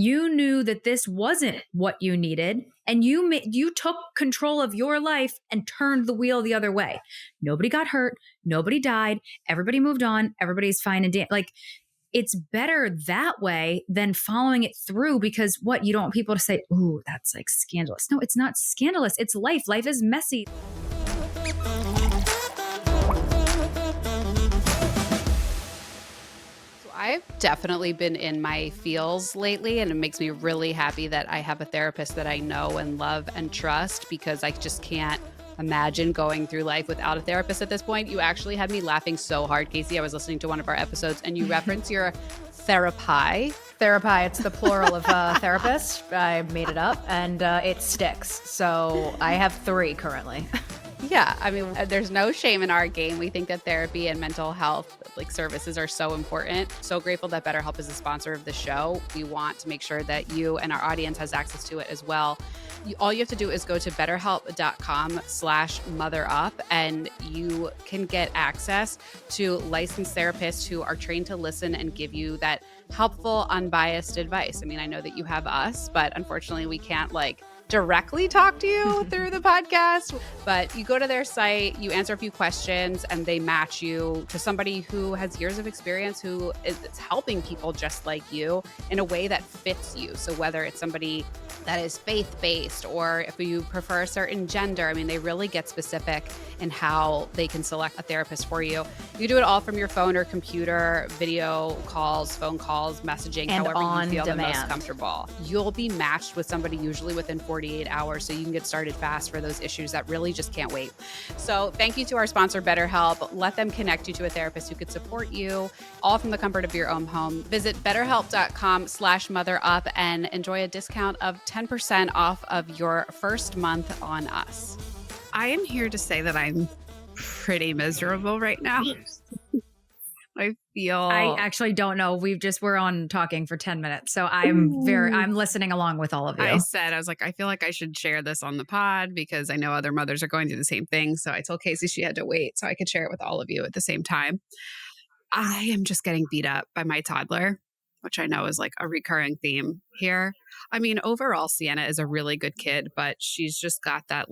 You knew that this wasn't what you needed, and you took control of your life and turned the wheel the other way. Nobody got hurt. Nobody died. Everybody moved on. Everybody's fine and like, it's better that way than following it through, because what, you don't want people to say, "Ooh, that's like scandalous." No, it's not scandalous. It's life. Life is messy. I've definitely been in my feels lately, and it makes me really happy that I have a therapist that I know and love and trust, because I just can't imagine going through life without a therapist at this point. You actually had me laughing so hard, Kacie. I was listening to one of our episodes and you reference your therapy. Therapy, it's the plural of therapist. I made it up and it sticks. So I have 3 currently. Yeah, I mean, there's no shame in our game. We think that therapy and mental health services are so important. So grateful that BetterHelp is a sponsor of the show. We want to make sure that you and our audience has access to it as well. All you have to do is go to betterhelp.com/motherup, and you can get access to licensed therapists who are trained to listen and give you that helpful, unbiased advice. I mean, I know that you have us, but unfortunately we can't directly talk to you through the podcast, but you go to their site, you answer a few questions, and they match you to somebody who has years of experience, who is helping people just like you in a way that fits you. So whether it's somebody that is faith-based, or if you prefer a certain gender, I mean, they really get specific in how they can select a therapist for you. You do it all from your phone or computer, video calls, phone calls, messaging, and however you feel demand. the most comfortable. You'll be matched with somebody usually within 48 hours, so you can get started fast for those issues that really just can't wait. So thank you to our sponsor, BetterHelp. Let them connect you to a therapist who could support you, all from the comfort of your own home. Visit betterhelp.com/motherup and enjoy a discount of 10% off of your first month on us. I am here to say that I'm pretty miserable right now. I actually don't know. We're on talking for 10 minutes. So I'm listening along with all of you. I was like, I feel like I should share this on the pod because I know other mothers are going through the same thing. So I told Kacie she had to wait so I could share it with all of you at the same time. I am just getting beat up by my toddler, which I know is like a recurring theme here. I mean, overall, Sienna is a really good kid, but she's just got that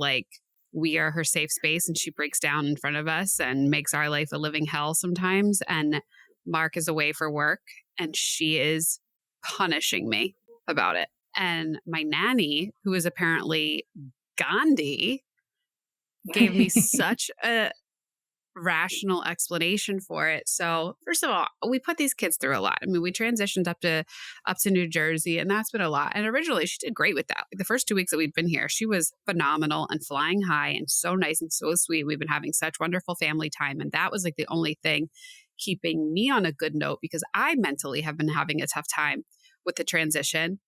we are her safe space, and she breaks down in front of us and makes our life a living hell sometimes. And Mark is away for work and she is punishing me about it. And my nanny, who is apparently Gandhi, gave me such a rational explanation for it. So first of all, we put these kids through a lot. I mean, we transitioned up to New Jersey, and that's been a lot. And originally she did great with that. The first 2 weeks that we'd been here, she was phenomenal and flying high and so nice and so sweet. We've been having such wonderful family time. And that was the only thing keeping me on a good note, because I mentally have been having a tough time with the transition.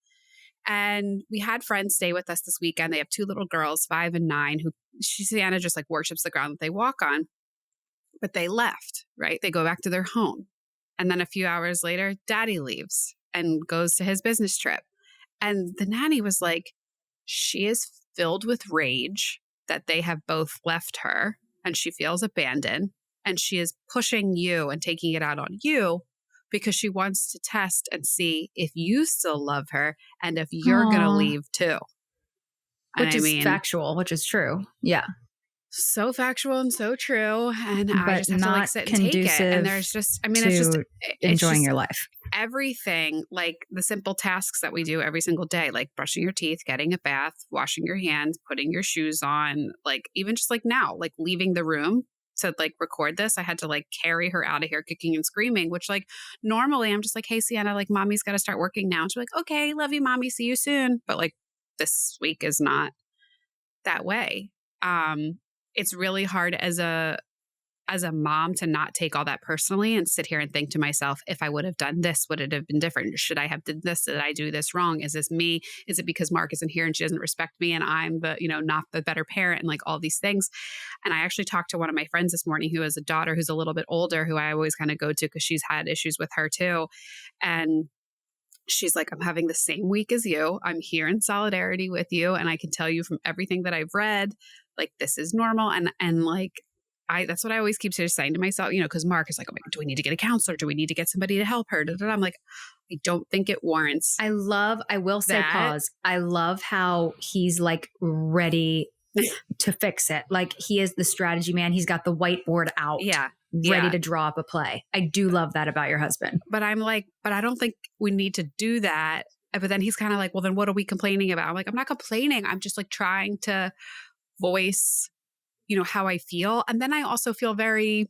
And we had friends stay with us this weekend. They have 2 little girls, 5 and 9, who Sienna just worships the ground that they walk on. But they left, right? They go back to their home. And then a few hours later, daddy leaves and goes to his business trip. And the nanny was like, she is filled with rage that they have both left her and she feels abandoned. And she is pushing you and taking it out on you because she wants to test and see if you still love her and if you're going to leave too. Which is factual, which is true. Yeah. So factual and so true. And I just have to sit and take it. And there's just, it's just enjoying your life. Everything, the simple tasks that we do every single day, like brushing your teeth, getting a bath, washing your hands, putting your shoes on, even just now, leaving the room to record this. I had to carry her out of here kicking and screaming, which normally I'm just hey, Sienna, mommy's got to start working now. And she's okay, love you, mommy. See you soon. But this week is not that way. It's really hard as a mom to not take all that personally and sit here and think to myself, if I would have done this, would it have been different? Should I have did this? Did I do this wrong? Is this me? Is it because Mark isn't here and she doesn't respect me and I'm the, not the better parent, and all these things. And I actually talked to one of my friends this morning who has a daughter who's a little bit older, who I always kind of go to because she's had issues with her too. And she's like, I'm having the same week as you. I'm here in solidarity with you. And I can tell you from everything that I've read, this is normal. And that's what I always keep saying to myself, because Mark is like, oh my God, do we need to get a counselor? Do we need to get somebody to help her? I'm like, I don't think it warrants. I will say pause. I love how he's like ready to fix it. Like he is the strategy man. He's got the whiteboard out. Yeah. Ready to draw up a play. I do love that about your husband. But I'm like, but I don't think we need to do that. But then he's kind of like, well, then what are we complaining about? I'm like, I'm not complaining. I'm just like trying to voice, how I feel. And then I also feel very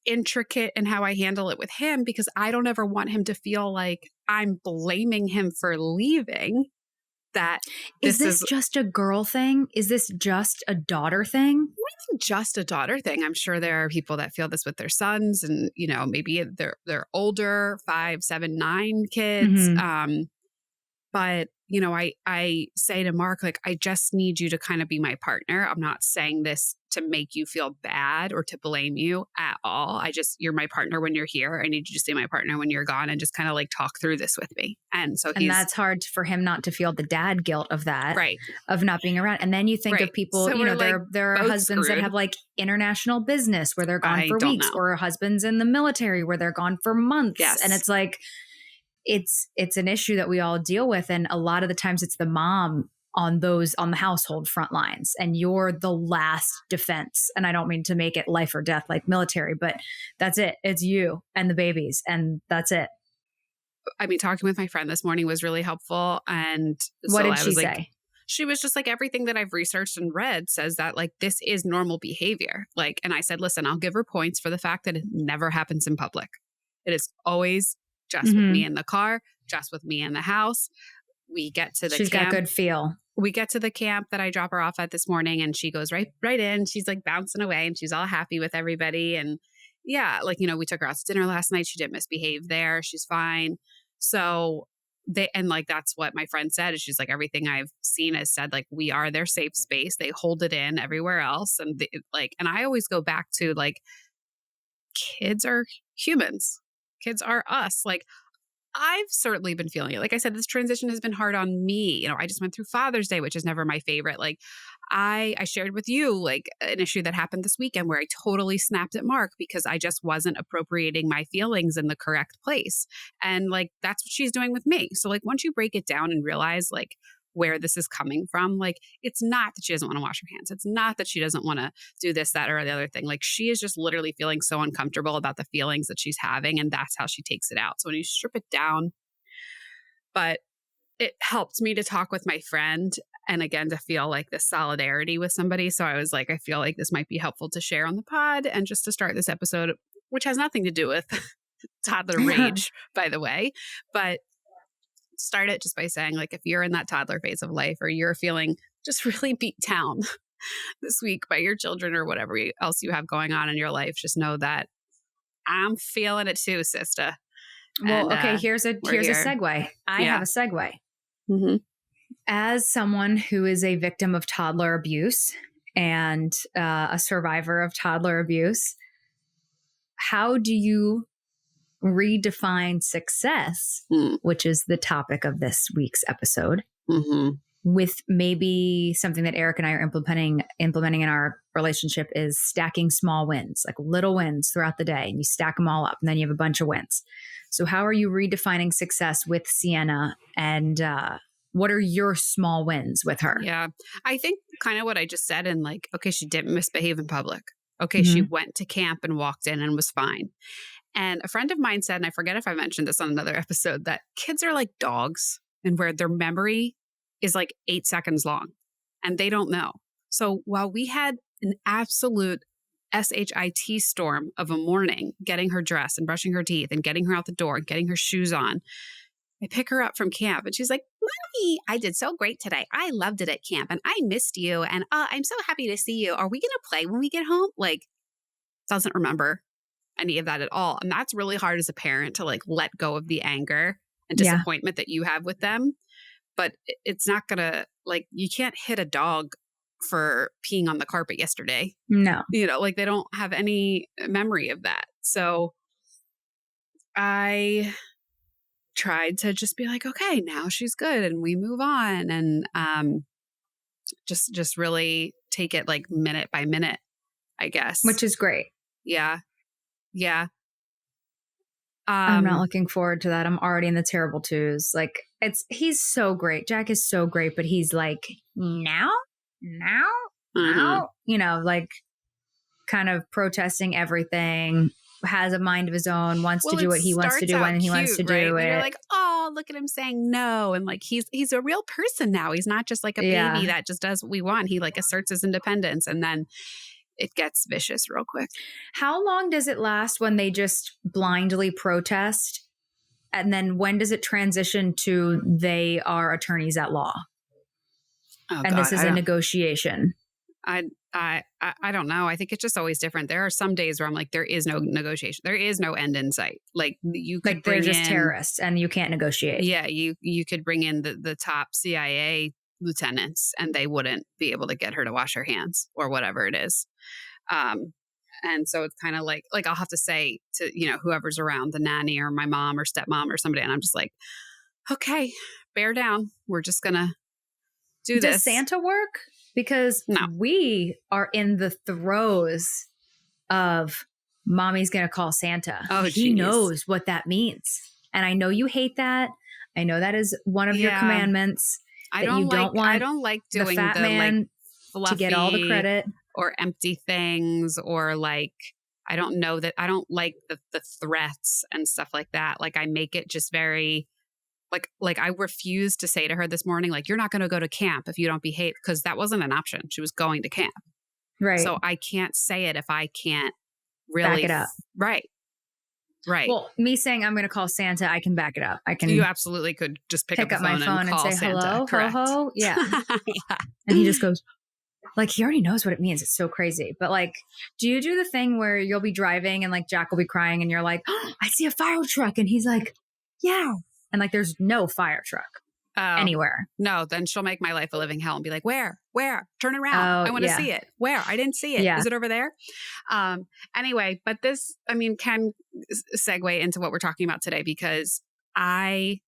intricate in how I handle it with him because I don't ever want him to feel like I'm blaming him for leaving. That is this just a girl thing? Is this just a daughter thing? Not just a daughter thing. I'm sure there are people that feel this with their sons and, maybe they're older, 5, 7, 9 kids. Mm-hmm. But, I say to Mark, like, I just need you to kind of be my partner. I'm not saying this to make you feel bad or to blame you at all. You're my partner when you're here. I need you to stay my partner when you're gone and just kind of like talk through this with me. And that's hard for him not to feel the dad guilt of that, right? Of not being around. And then you think of people, so there are husbands that have like international business where they're gone for weeks or husbands in the military where they're gone for months. Yes. And it's like, it's an issue that we all deal with. And a lot of the times it's the mom on the household front lines and you're the last defense. And I don't mean to make it life or death like military, but that's it. It's you and the babies and that's it. I mean, talking with my friend this morning was really helpful. And what did she say? She was just like, everything that I've researched and read says that like, this is normal behavior. Like, and I said, listen, I'll give her points for the fact that it never happens in public. It is always just with me in the car, just with me in the house. We get to the She's camp. got good feel. We get to the camp that I drop her off at this morning and she goes right in. She's like bouncing away and she's all happy with everybody. And yeah, like, we took her out to dinner last night. She didn't misbehave there. She's fine. So that's what my friend said is she's like, everything I've seen has said, like, we are their safe space. They hold it in everywhere else. And and I always go back to like, kids are humans. Kids are us. Like, I've certainly been feeling it. Like I said, this transition has been hard on me. I just went through Father's Day, which is never my favorite. Like I shared with you like an issue that happened this weekend where I totally snapped at Mark because I just wasn't appropriating my feelings in the correct place. And like, that's what she's doing with me. So like, once you break it down and realize like where this is coming from, like, it's not that she doesn't want to wash her hands. It's not that she doesn't want to do this, that, or the other thing. Like she is just literally feeling so uncomfortable about the feelings that she's having. And that's how she takes it out. So when you strip it down, but it helped me to talk with my friend and again, to feel like this solidarity with somebody. So I was like, I feel like this might be helpful to share on the pod and just to start this episode, which has nothing to do with toddler rage, by the way, but start it just by saying like, if you're in that toddler phase of life or you're feeling just really beat down this week by your children or whatever else you have going on in your life, just know that I'm feeling it too, sister. Well, okay, here's a segue. I have a segue. Mm-hmm. As someone who is a victim of toddler abuse and a survivor of toddler abuse, how do you redefine success, which is the topic of this week's episode, with maybe something that Eric and I are implementing in our relationship is stacking small wins, like little wins throughout the day, and you stack them all up and then you have a bunch of wins. So how are you redefining success with Sienna, and what are your small wins with her? Yeah, I think kind of what I just said, and like, okay, she didn't misbehave in public. Okay, she went to camp and walked in and was fine. And a friend of mine said, and I forget if I mentioned this on another episode, that kids are like dogs and where their memory is like 8 seconds long and they don't know. So while we had an absolute SHIT storm of a morning, getting her dressed and brushing her teeth and getting her out the door and getting her shoes on, I pick her up from camp and she's like, Mommy, I did so great today. I loved it at camp and I missed you. And I'm so happy to see you. Are we going to play when we get home? Like, doesn't remember any of that at all. And that's really hard as a parent to like let go of the anger and disappointment that you have with them. But it's not gonna, like, you can't hit a dog for peeing on the carpet yesterday. No. Like they don't have any memory of that. So I tried to just be like, okay, now she's good and we move on. And just really take it like minute by minute I guess. which is great. Yeah. Yeah. I'm not looking forward to that. I'm already in the terrible twos. Like he's so great. Jack is so great, but he's like, now, you know, like kind of protesting everything, has a mind of his own, wants to do what he wants to do when he wants to do it. You're like, oh, look at him saying no. And like, he's a real person now. He's not just like a baby that just does what we want. He like asserts his independence, and then it gets vicious real quick. How long does it last when they just blindly protest? And then when does it transition to they are attorneys at law? Oh, and God, this is a negotiation. I don't know. I think it's just always different. There are some days where I'm like, there is no negotiation. There is no end in sight. Like you could they're just terrorists and you can't negotiate. Yeah. You could bring in the top CIA lieutenants and they wouldn't be able to get her to wash her hands or whatever it is. And so it's kind of like I'll have to say to, you know, whoever's around, the nanny or my mom or stepmom or somebody. And I'm just like, okay, bear down. We're just going to do this. Does Santa work? Because we are in the throes of mommy's going to call Santa. Oh, he knows what that means. And I know you hate that. I know that is one of your commandments. I don't like doing the fat man fluffy to get all the credit or empty things, or like, I don't like the threats and stuff like that. Like I make it just very like I refused to say to her this morning, like, you're not going to go to camp if you don't behave, because that wasn't an option. She was going to camp. Right. So I can't say it if I can't really back it up. Right. Well, me saying I'm going to call Santa, I can back it up. You absolutely could just pick up my phone and say, Santa. hello, Correct. ho-ho. Yeah. Yeah. And he just goes, like, he already knows what it means. It's so crazy. But like, do you do the thing where you'll be driving and like Jack will be crying and you're like, oh, I see a fire truck. And he's like, yeah. And like, there's no fire truck anywhere. No, then she'll make my life a living hell and be like, where? Turn around. I want to see it. Where? I didn't see it. Yeah. Is it over there? Anyway, but this, I mean, can segue into what we're talking about today, because I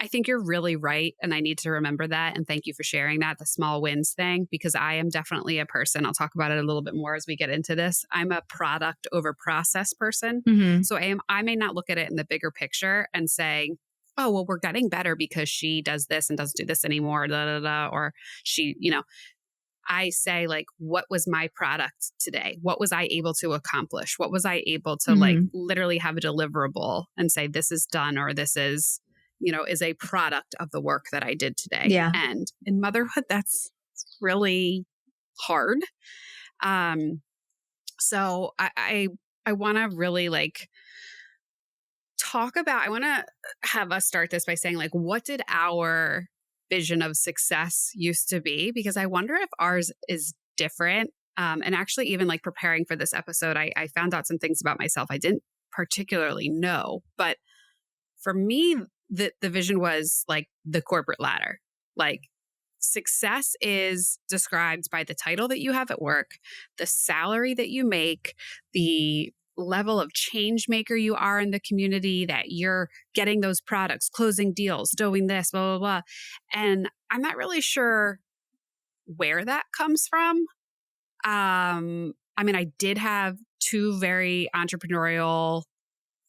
think you're really right. And I need to remember that. And thank you for sharing that, the small wins thing, because I am definitely a person. I'll talk about it a little bit more as we get into this. I'm a product over process person. Mm-hmm. So I may not look at it in the bigger picture and say, oh, well, we're getting better because she does this and doesn't do this anymore, or she, you know, I say like, what was my product today? What was I able to accomplish? What was I able to like literally have a deliverable and say, this is done, or this is, you know, is a product of the work that I did today. Yeah. And in motherhood, that's really hard. So I want to really like I want to have us start this by saying like, what did our vision of success used to be? Because I wonder if ours is different. And actually, even like preparing for this episode, I found out some things about myself I didn't particularly know. But for me, the vision was like the corporate ladder. Like success is described by the title that you have at work, the salary that you make, the level of change maker you are in the community, that you're getting those products, closing deals, doing this, blah, blah, blah. And I'm not really sure where that comes from. I mean, I did have two very entrepreneurial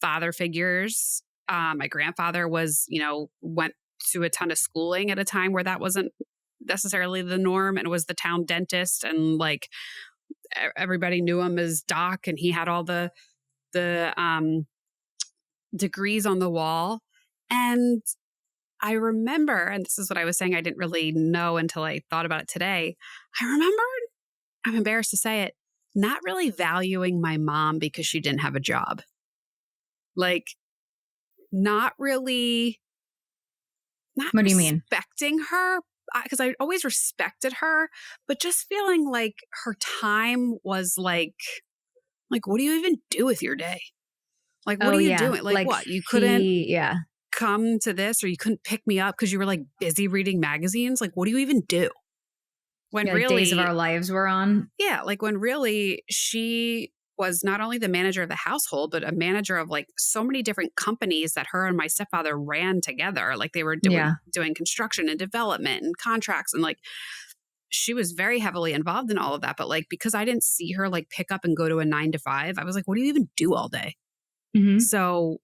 father figures. My grandfather was, you know, went to a ton of schooling at a time where that wasn't necessarily the norm, and was the town dentist, and like everybody knew him as Doc, and he had all the degrees on the wall. And I remember, and this is what I was saying, I didn't really know until I thought about it today. I remember, I'm embarrassed to say it, not really valuing my mom because she didn't have a job. Like, not really. What do you mean? Respecting her, because I always respected her, but just feeling like her time was like, what do you even do with your day? Like, what are you doing? Like what? You couldn't come to this, or you couldn't pick me up because you were like busy reading magazines. Like, what do you even do? When really, like Days of Our Lives were on. Yeah. Like when really she was not only the manager of the household, but a manager of like so many different companies that her and my stepfather ran together. Like they were doing construction and development and contracts. And like, she was very heavily involved in all of that. But like, because I didn't see her like pick up and go to a 9 to 5, I was like, what do you even do all day? Mhm. So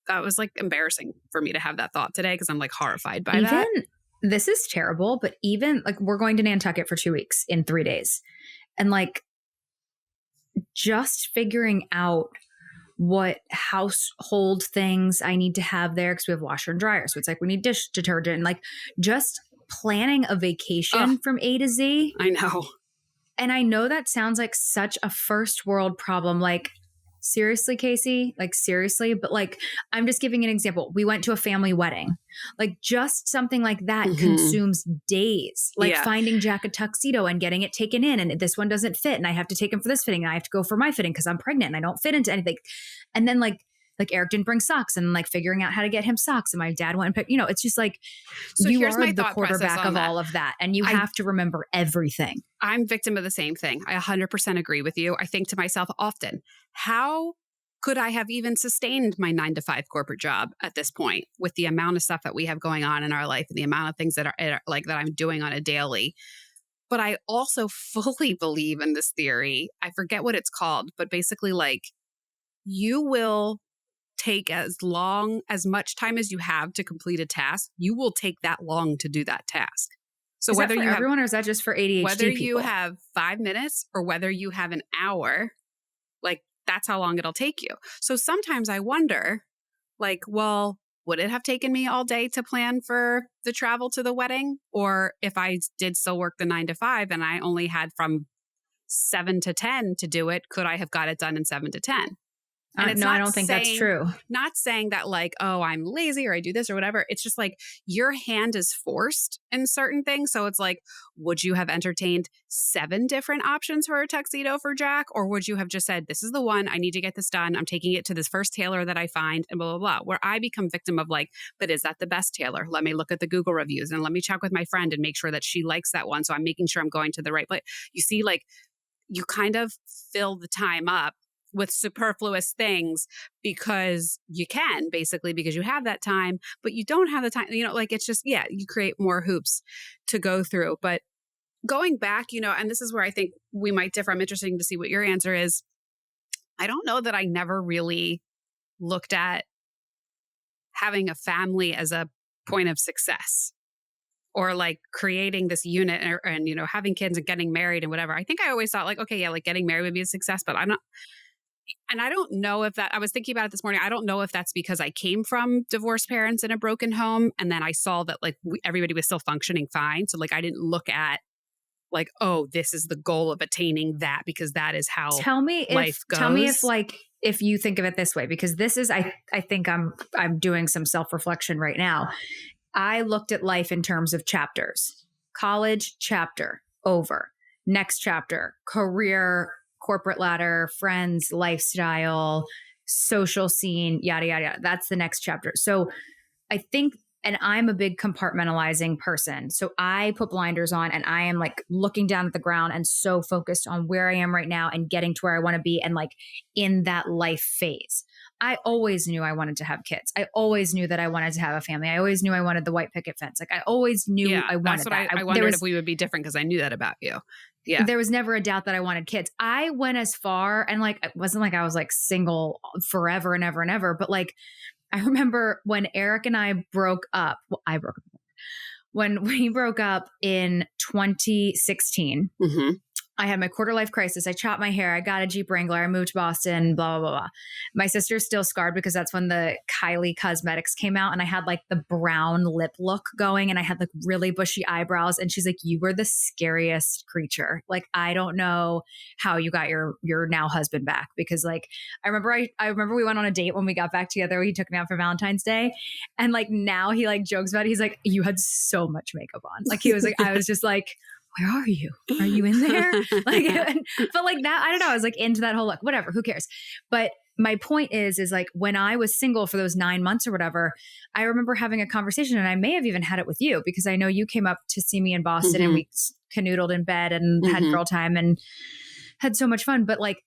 that was like embarrassing for me to have that thought today because I'm like horrified by that. This is terrible, but even like we're going to Nantucket for 2 weeks in 3 days. And like just figuring out what household things I need to have there because we have washer and dryer. So it's like we need dish detergent and like just planning a vacation from A to Z. I know. And I know that sounds like such a first world problem. Like, seriously, Kacie, like seriously, but like, I'm just giving an example. We went to a family wedding, like just something like that consumes days, like finding Jack a tuxedo and getting it taken in. And this one doesn't fit. And I have to take him for this fitting. And I have to go for my fitting because I'm pregnant and I don't fit into anything. And then like Eric didn't bring socks and like figuring out how to get him socks. And my dad went and picked, it's just like, so you here's are my the thought quarterback process on of that. all of that. And you have to remember everything. I'm victim of the same thing. I 100% agree with you. I think to myself often, how could I have even sustained my 9 to 5 corporate job at this point with the amount of stuff that we have going on in our life and the amount of things that are like that I'm doing on a daily? But I also fully believe in this theory. I forget what it's called, but basically like you will take as much time as you have to complete a task. You will take that long to do that task. So is whether that for you everyone or is that just for ADHD whether people? you have 5 minutes or whether you have an hour, like that's how long it'll take you. So sometimes I wonder, like, well, would it have taken me all day to plan for the travel to the wedding? Or if I did still work the 9 to 5 and I only had from 7 to 10 to do it, could I have got it done in 7 to 10? And it's no, I don't think that's true. Not saying that like, oh, I'm lazy or I do this or whatever. It's just like your hand is forced in certain things. So it's like, would you have entertained 7 different options for a tuxedo for Jack? Or would you have just said, this is the one, I need to get this done. I'm taking it to this first tailor that I find and blah, blah, blah. Where I become victim of like, but is that the best tailor? Let me look at the Google reviews and let me check with my friend and make sure that she likes that one. So I'm making sure I'm going to the right place. You see, like you kind of fill the time up with superfluous things because you can, basically, because you have that time, but you don't have the time, like it's just, you create more hoops to go through. But going back, and this is where I think we might differ. I'm interested to see what your answer is. I don't know that I never really looked at having a family as a point of success or like creating this unit and having kids and getting married and whatever. I think I always thought like, okay, yeah, like getting married would be a success, but I'm not. And I don't know if that, I was thinking about it this morning. I don't know if that's because I came from divorced parents in a broken home. And then I saw that like everybody was still functioning fine. So like, I didn't look at like, oh, this is the goal of attaining that because that is how life goes. Tell me if like, if you think of it this way, because this is, I think I'm doing some self-reflection right now. I looked at life in terms of chapters. College, chapter, over. Next chapter, career, corporate ladder, friends, lifestyle, social scene, yada, yada, yada. That's the next chapter. So I think, and I'm a big compartmentalizing person. So I put blinders on and I am like looking down at the ground and so focused on where I am right now and getting to where I want to be and like in that life phase. I always knew I wanted to have kids. I always knew that I wanted to have a family. I always knew I wanted the white picket fence. Like I always knew I wanted that. I wondered if we would be different because I knew that about you. Yeah. There was never a doubt that I wanted kids. I went as far and like, it wasn't like I was like single forever and ever and ever, but like, I remember when Eric and I broke up, I broke up. When we broke up in 2016, I had my quarter life crisis. I chopped my hair. I got a Jeep Wrangler. I moved to Boston, blah, blah, blah, blah. My sister's still scarred because that's when the Kylie Cosmetics came out and I had like the brown lip look going and I had like really bushy eyebrows. And she's like, you were the scariest creature. Like, I don't know how you got your now husband back because like, I remember we went on a date when we got back together. He took me out for Valentine's Day. And like now he like jokes about it. He's like, you had so much makeup on. Like he was like, I was just like, where are you? Are you in there? Like, but like that, I don't know. I was like into that whole, like, whatever, who cares? But my point is like when I was single for those 9 months or whatever, I remember having a conversation and I may have even had it with you because I know you came up to see me in Boston and we canoodled in bed and had girl time and had so much fun. But like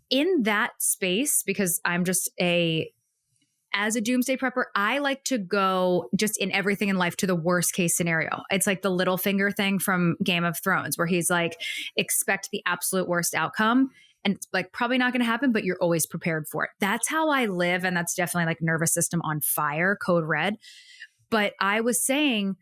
in that space, because I'm just as a doomsday prepper, I like to go just in everything in life to the worst case scenario. It's like the Littlefinger thing from Game of Thrones, where he's like, expect the absolute worst outcome. And it's like probably not going to happen, but you're always prepared for it. That's how I live. And that's definitely like nervous system on fire, code red. But I was saying,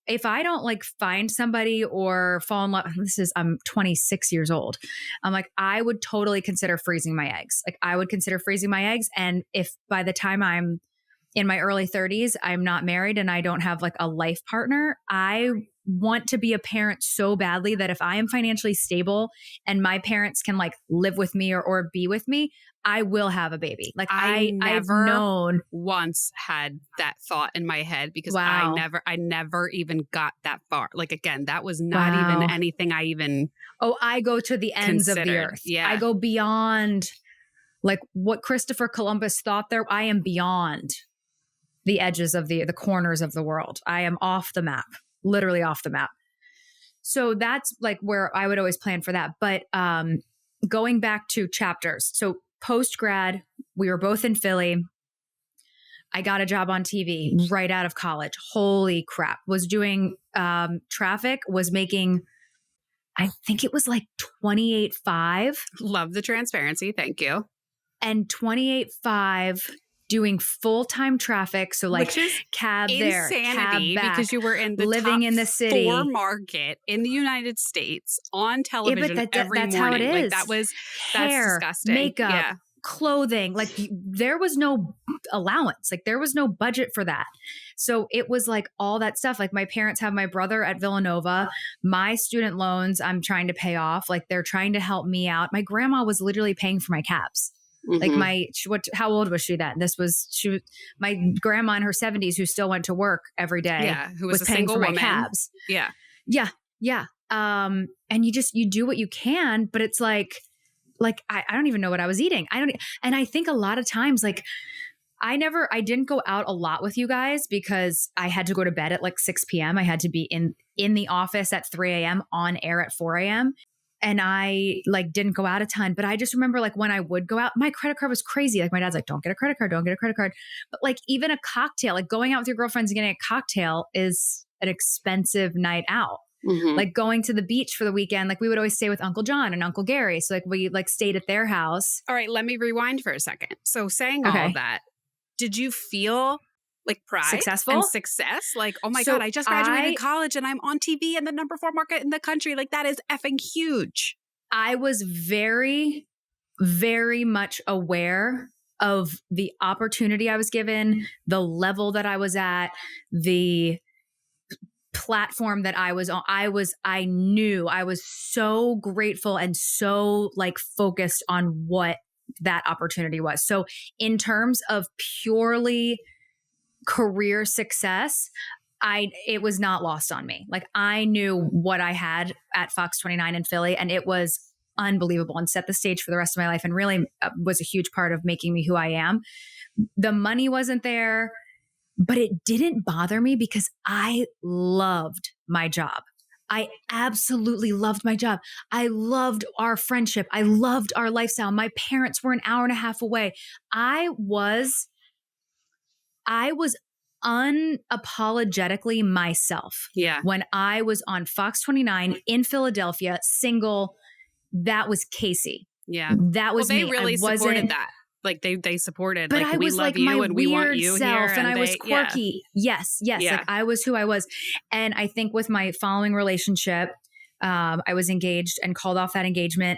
if I don't like find somebody or fall in love, I'm 26 years old. I'm like, I would totally consider freezing my eggs. Like I would consider freezing my eggs. And if by the time I'm in my early 30s, I'm not married and I don't have like a life partner, I want to be a parent so badly that if I am financially stable and my parents can like live with me or be with me, I will have a baby. Like I've known once had that thought in my head because Wow. I never even got that far. Like again, that was not even anything I even I go to the ends of the considered. earth. Yeah. I go beyond like what Christopher Columbus thought there. I am beyond the edges of the corners of the world. I am off the map, literally off the map. So that's like where I would always plan for that. But going back to chapters. So post-grad, we were both in Philly. I got a job on TV right out of college. Holy crap. Was doing traffic, was making, I think it was like 28.5. Love the transparency. Thank you. And 28.5 doing full-time traffic. So like cab there, insanity, cab back, because you were in the living top in the city 4 market in the United States on television every that's morning. how it is. Like that's Hair, disgusting. makeup, clothing. Like there was no allowance. Like there was no budget for that. So it was like all that stuff. Like my parents have my brother at Villanova. My student loans I'm trying to pay off. Like they're trying to help me out. My grandma was literally paying for my cabs. Mm-hmm. Like how old was she then? My grandma in her 70s who still went to work every day. Yeah, who was a paying single for woman. my cabs. Yeah. And you do what you can, but it's like I don't even know what I was eating. And I think a lot of times like I didn't go out a lot with you guys because I had to go to bed at like 6 p.m. I had to be in the office at 3 a.m. on air at 4 a.m. And I like didn't go out a ton, but I just remember like when I would go out, my credit card was crazy. Like my dad's like, don't get a credit card. But like even a cocktail, like going out with your girlfriends and getting a cocktail is an expensive night out. Mm-hmm. Like going to the beach for the weekend, like we would always stay with Uncle John and Uncle Gary. So like we like stayed at their house. All right, let me rewind for a second. So saying all of that, did you feel like pride Successful and success? Like, oh my God, I just graduated college and I'm on TV in the number 4 market in the country. Like that is effing huge. I was very, very much aware of the opportunity I was given, the level that I was at, the platform that I was on. I knew I was so grateful and so like focused on what that opportunity was. So in terms of purely career success, it was not lost on me. Like I knew what I had at Fox 29 in Philly, and it was unbelievable and set the stage for the rest of my life and really was a huge part of making me who I am. The money wasn't there, but it didn't bother me because I loved my job. I absolutely loved my job. I loved our friendship. I loved our lifestyle. My parents were an hour and a half away. I was unapologetically myself. Yeah. When I was on Fox 29 in Philadelphia, single, that was Kacie. Yeah. That was they me. really supported that. Like they supported, but like I we was love like you my and we want you self, here. and I was quirky. Yeah. Yes. Yeah. Like I was who I was. And I think with my following relationship, I was engaged and called off that engagement.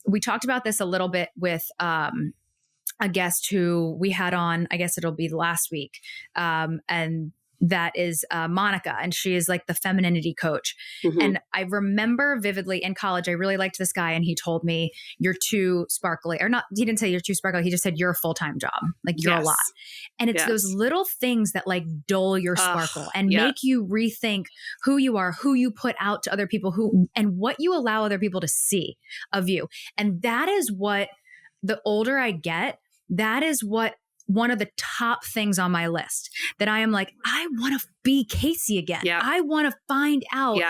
We talked about this a little bit with a guest who we had on, I guess it'll be last week. And that is Monica, and she is like the femininity coach. Mm-hmm. And I remember vividly in college, I really liked this guy, and he told me, you're too sparkly, or not. He didn't say you're too sparkly. He just said, you're a full-time job. Like you're a lot. And it's those little things that like dull your sparkle and make you rethink who you are, who you put out to other people, and what you allow other people to see of you. And that is what, the older I get, that is what one of the top things on my list, that I am like, I want to be Kacie again. Yep. I want to find out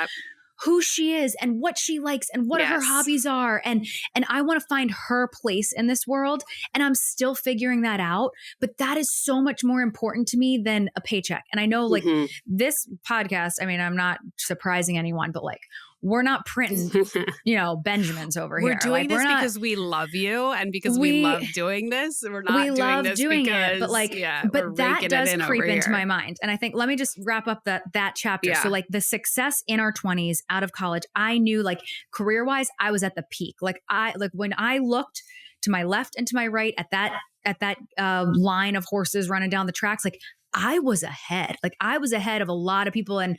who she is and what she likes and what her hobbies are. And I want to find her place in this world. And I'm still figuring that out. But that is so much more important to me than a paycheck. And I know like this podcast, I mean, I'm not surprising anyone, but like, we're not printing, Benjamins over here. We're doing this because we love you and because we love doing this. We're not doing this because, but that does creep into my mind. And I think, let me just wrap up that chapter. Yeah. So like the success in our 20s out of college, I knew like career-wise, I was at the peak. Like when I looked to my left and to my right at that line of horses running down the tracks, like I was ahead. Like I was ahead of a lot of people. And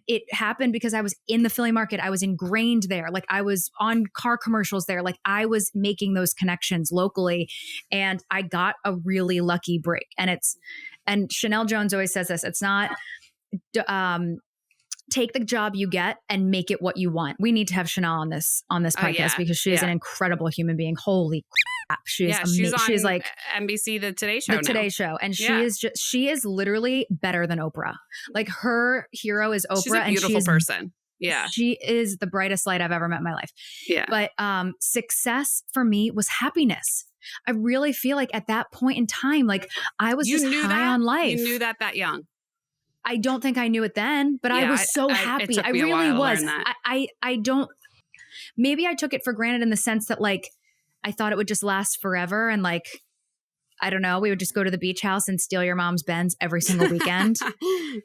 it happened because I was in the Philly market. I was ingrained there. Like I was on car commercials there. Like I was making those connections locally and I got a really lucky break. And Chanel Jones always says this, it's not, take the job you get and make it what you want. We need to have Chanel on this podcast because she is an incredible human being. Holy crap. She's like NBC, the Today Show. Today Show. And she is literally better than Oprah. Like her hero is Oprah. She's a beautiful person. Yeah. She is the brightest light I've ever met in my life. Yeah. But success for me was happiness. I really feel like at that point in time, like I was just high on life. You knew that young. I don't think I knew it then, but I was so happy. I really was. I don't, maybe I took it for granted in the sense that like, I thought it would just last forever. And like, I don't know, we would just go to the beach house and steal your mom's Benz every single weekend.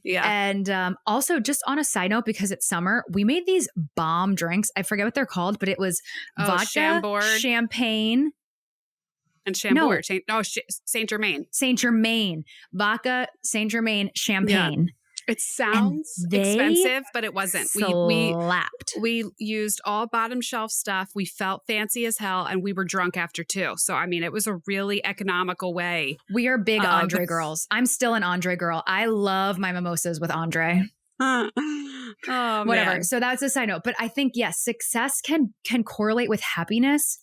And also just on a side note, because it's summer, we made these bomb drinks. I forget what they're called, but it was vodka, champagne. And Chambord. Saint Germain. Saint Germain. Vodka, Saint Germain, champagne. Yeah. It sounds expensive, but it wasn't. We used all bottom shelf stuff. We felt fancy as hell, and we were drunk after too. So, I mean, it was a really economical way. We are big Andre girls. I'm still an Andre girl. I love my mimosas with Andre. Whatever. Man. So that's a side note. But I think, yes, success can correlate with happiness.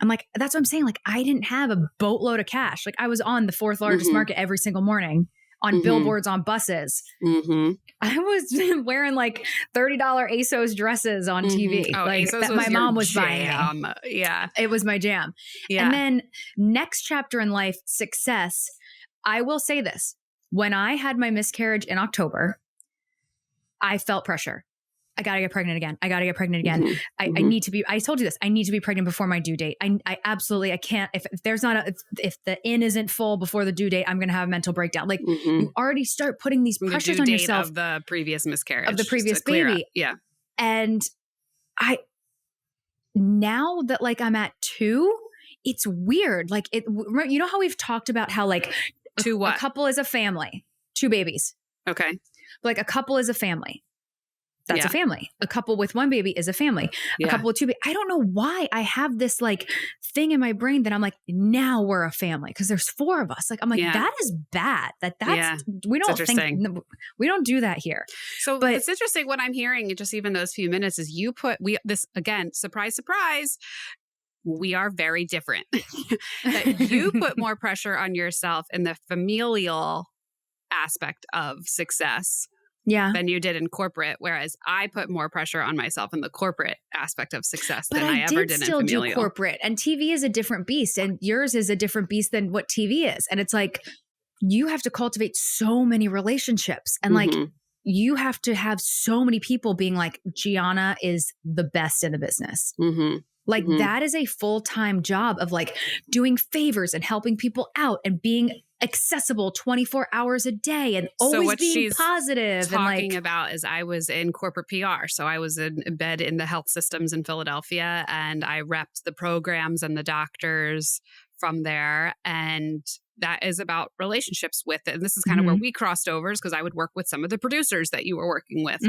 I'm like, that's what I'm saying. Like, I didn't have a boatload of cash. Like, I was on the fourth largest market every single morning on billboards, on buses. I was wearing like $30 ASOS dresses on TV. Oh, like ASOS that my mom was buying. Yeah. It was my jam. Yeah. And then next chapter in life, success. I will say this. When I had my miscarriage in October, I felt pressure. I got to get pregnant again. I I need to be, I told you this, I need to be pregnant before my due date. I absolutely, I can't, if there's not if the inn isn't full before the due date, I'm going to have a mental breakdown. Like you already start putting these pressures on yourself. Of the previous miscarriage. Of the previous baby. Yeah. And now that like I'm at 2, it's weird. Like you know how we've talked about how like a couple is a family, 2 babies. Okay. Like a couple is a family. That's a family. A couple with 1 baby is a family. A couple with 2 babies. I don't know why I have this like thing in my brain that I'm like, now we're a family because there's 4 of us. Like, I'm like, that is bad. We don't do that here. So but it's interesting what I'm hearing just even those few minutes is this again, surprise, surprise. We are very different. That you put more pressure on yourself in the familial aspect of success. Than you did in corporate, whereas I put more pressure on myself in the corporate aspect of success than I ever did in familial. But I did still do corporate, and TV is a different beast, and yours is a different beast than what TV is. And it's like, you have to cultivate so many relationships, and like, you have to have so many people being like, Gianna is the best in the business. Like that is a full-time job of like doing favors and helping people out and being accessible 24 hours a day and always being positive. Talking about is I was in corporate PR. So I was in bed in the health systems in Philadelphia and I repped the programs and the doctors from there. And that is about relationships with it. And this is kind of where we crossed overs because I would work with some of the producers that you were working with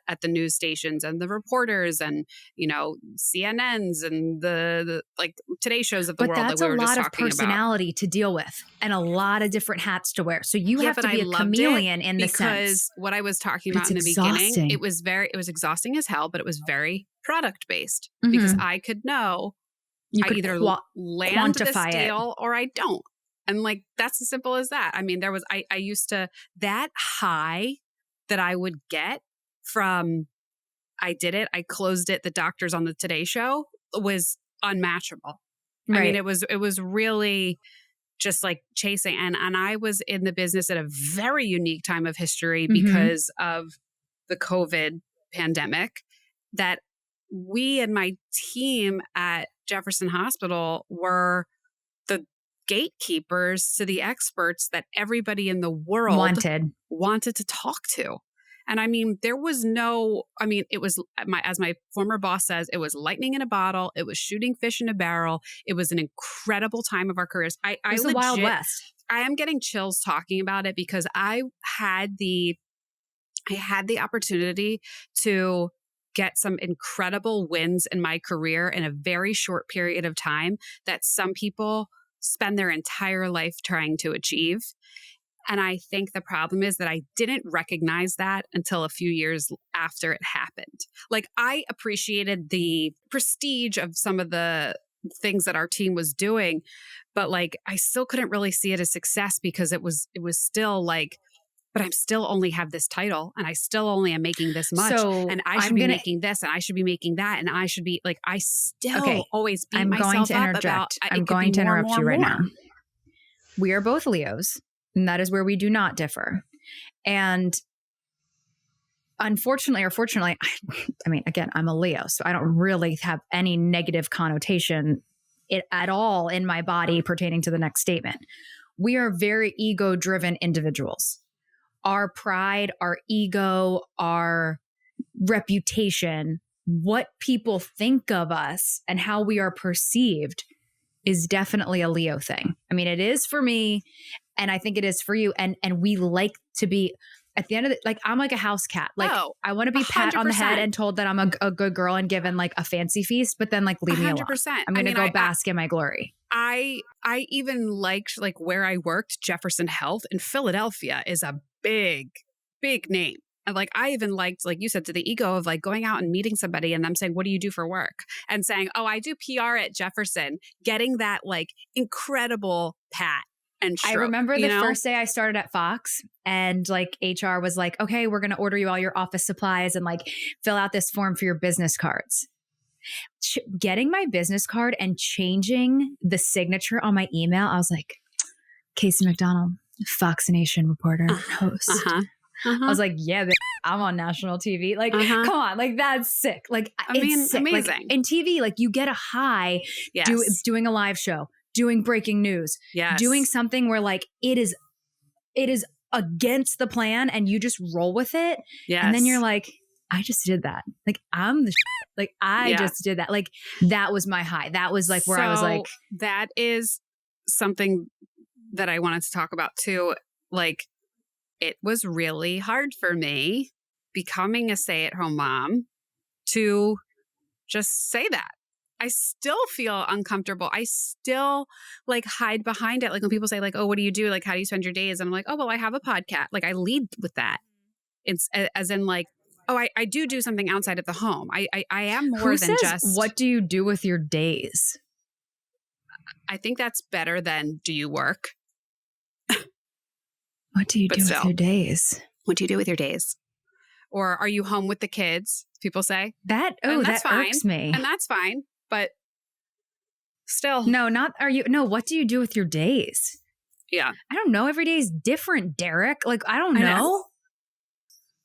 at the news stations and the reporters and, CNNs and the like Today shows of the world that we were just talking about. But that's a lot of personality to deal with and a lot of different hats to wear. So you have to be a chameleon in the sense. Because what I was talking about in the beginning, it was exhausting as hell, but it was very product based because I could know I either land this deal or I don't. And like, that's as simple as that. I mean, I used to, that high that I would get from I did it. I closed it. The doctors on the Today Show was unmatchable. Right. I mean, it was really just like chasing. And I was in the business at a very unique time of history because of the COVID pandemic, that we and my team at Jefferson Hospital were the gatekeepers to the experts that everybody in the world wanted to talk to. And I mean, there was it was as my former boss says, it was lightning in a bottle. It was shooting fish in a barrel. It was an incredible time of our careers. It was the Wild West. I am getting chills talking about it because I had the opportunity to get some incredible wins in my career in a very short period of time that some people spend their entire life trying to achieve. And I think the problem is that I didn't recognize that until a few years after it happened. Like, I appreciated the prestige of some of the things that our team was doing, but like, I still couldn't really see it as success because it was still like, but I'm still only have this title and I still only am making this much. So and I should be making this and I should be making that. And I should be like, I still always beat myself up about. I'm going to interrupt you right now. We are both Leos, and that is where we do not differ. And unfortunately or fortunately, I mean, again, I'm a Leo, so I don't really have any negative connotation at all in my body pertaining to the next statement. We are very ego-driven individuals. Our pride, our ego, our reputation, what people think of us and how we are perceived is definitely a Leo thing. I mean, it is for me, and I think it is for you. And we like to be, at the end of it, like, I'm like a house cat. Like, I want to be 100%. Pat on the head and told that I'm a good girl and given like a fancy feast, but then like leave 100%. Me alone. I'm going to go bask in my glory. I even liked like where I worked, Jefferson Health in Philadelphia is a big name. And like, I even liked, like you said, to the ego of like going out and meeting somebody and them saying, what do you do for work? And saying, oh, I do PR at Jefferson, getting that like incredible pat. And stroke, I remember the first day I started at Fox, and like HR was like, okay, we're going to order you all your office supplies and like fill out this form for your business cards. Getting my business card and changing the signature on my email, I was like, Kacie McDonald, Fox Nation reporter, host. I was like, yeah, I'm on national TV. Like, come on, like, that's sick. Like, it's sick. Amazing. Like, in TV, like, you get a high doing a live show, doing breaking news, doing something where like it is against the plan and you just roll with it. And then you're like, I just did that. Like, I'm the like, I just did that. Like, that was my high. That was like where I was like, that is something that I wanted to talk about too. Like, it was really hard for me becoming a stay-at-home mom to just say that. I still feel uncomfortable. I still like hide behind it. Like when people say like, oh, what do you do? Like, how do you spend your days? And I'm like, oh, well, I have a podcast. Like, I lead with that. It's as in like, oh, I do something outside of the home. I am more than just. What do you do with your days? I think that's better than do you work? What do you do with your days? What do you do with your days? Or are you home with the kids? People say that. Oh, that irks me. And that's fine. But still. No, not are you. No, what do you do with your days? Yeah. I don't know. Every day is different, Derek. Like, I don't know.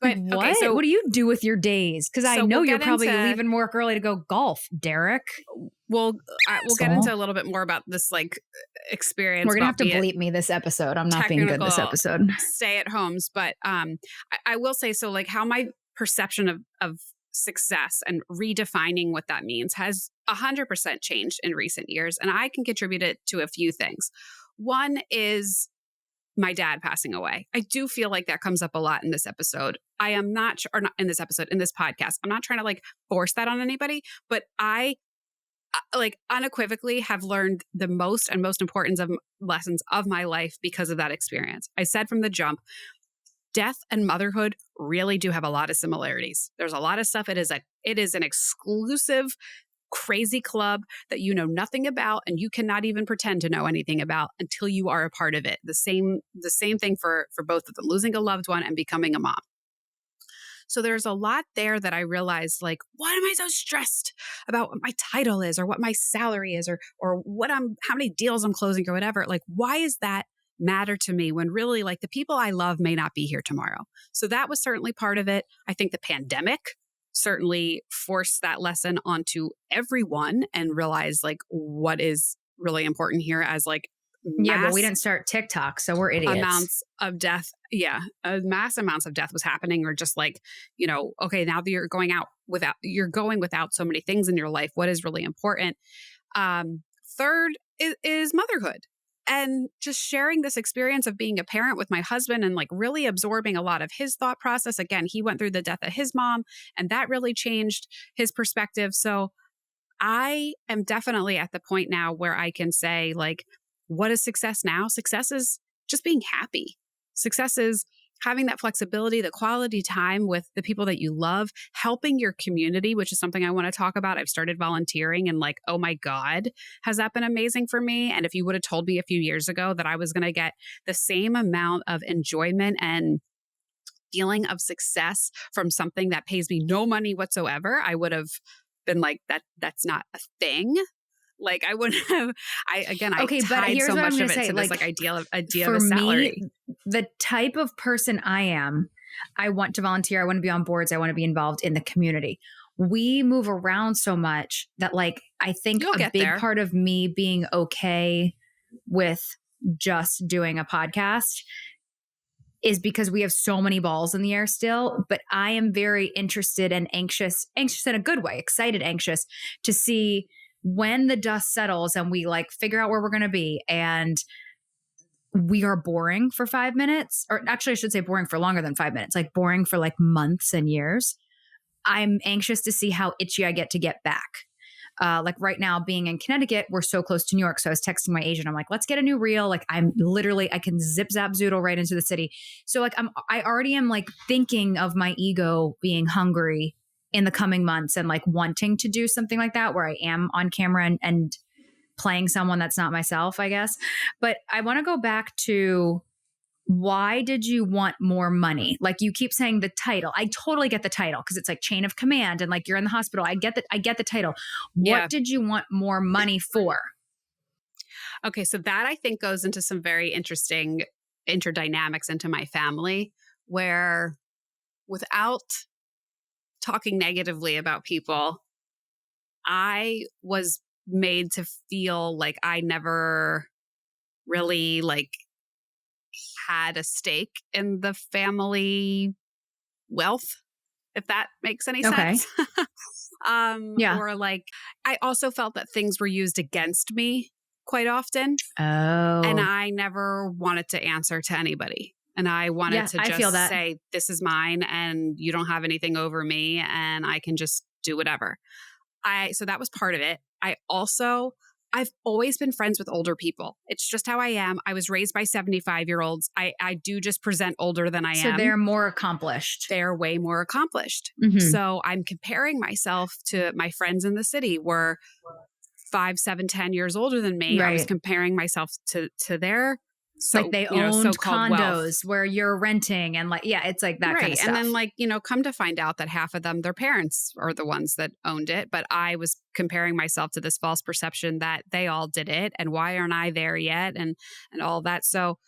But what? Okay, so what do you do with your days? Because I know you're probably leaving work early to go golf, Derek. We'll get into a little bit more about this like experience. We're gonna have to bleep me this episode. I'm not being good this episode. Stay at homes, but I will say so. Like how my perception of success and redefining what that means has 100% changed in recent years, and I can contribute it to a few things. One is my dad passing away. I do feel like that comes up a lot in this episode. I am not, or not in this episode, in this podcast. I'm not trying to like force that on anybody, but I like unequivocally have learned the most and most important of lessons of my life because of that experience. I said from the jump, death and motherhood really do have a lot of similarities. There's a lot of stuff. It is an exclusive crazy club that you know nothing about and you cannot even pretend to know anything about until you are a part of it. The same thing for both of them, losing a loved one and becoming a mom. So there's a lot there that I realized, like, why am I so stressed about what my title is or what my salary is or how many deals I'm closing or whatever? Like, why is that matter to me when really like the people I love may not be here tomorrow? So that was certainly part of it. I think the pandemic certainly forced that lesson onto everyone and realized like what is really important here as like Yeah, but we mass didn't start TikTok, so we're idiots. amounts of death. Yeah. Mass amounts of death was happening, or just like, okay, now that you're going without so many things in your life, what is really important? Third is motherhood. And just sharing this experience of being a parent with my husband and like really absorbing a lot of his thought process. Again, he went through the death of his mom and that really changed his perspective. So I am definitely at the point now where I can say like, what is success now? Success is just being happy. Success is having that flexibility, the quality time with the people that you love, helping your community, which is something I want to talk about. I've started volunteering and like, oh my God, has that been amazing for me? And if you would have told me a few years ago that I was going to get the same amount of enjoyment and feeling of success from something that pays me no money whatsoever, I would have been like, that's not a thing. Like I wouldn't have, Okay, but tied here's so what I'm much gonna of it say, to this like, idea of for a salary. me, the type of person I am, I want to volunteer. I want to be on boards. I want to be involved in the community. We move around so much that like, I think You'll a get big there. part of me being okay with just doing a podcast is because we have so many balls in the air still, but I am very interested and anxious in a good way, excited, anxious to see when the dust settles and we like figure out where we're going to be and we are boring for 5 minutes, or actually I should say boring for longer than 5 minutes, like boring for like months and years. I'm anxious to see how itchy I get to get back. Like right now being in Connecticut, we're so close to New York. So I was texting my agent. I'm like, let's get a new reel. Like I can zip zap zoodle right into the city. So like I already am like thinking of my ego being hungry in the coming months and like wanting to do something like that where I am on camera and playing someone that's not myself, I guess. But I want to go back to, why did you want more money? Like you keep saying the title. I totally get the title because it's like chain of command and like you're in the hospital. I get the title. Yeah. What did you want more money for? Okay, so that I think goes into some very interesting interdynamics into my family where without talking negatively about people, I was made to feel like I never really like had a stake in the family wealth, if that makes any sense. Yeah. Or like, I also felt that things were used against me quite often. Oh. And I never wanted to answer to anybody. And I wanted to I feel just that. say, this is mine and you don't have anything over me and I can just do whatever. So that was part of it. I've always been friends with older people. It's just how I am. I was raised by 75-year-olds. I do just present older than I am. So they're more accomplished. They're way more accomplished. Mhm. So I'm comparing myself to my friends in the city were 5, 7, 10 years older than me. I was Right. comparing myself to their Like they owned so-called condos wealth. where you're renting and like, yeah, it's like that Right. kind of stuff. And then like, come to find out that half of them, their parents are the ones that owned it. But I was comparing myself to this false perception that they all did it. And why aren't I there yet? And all that. So,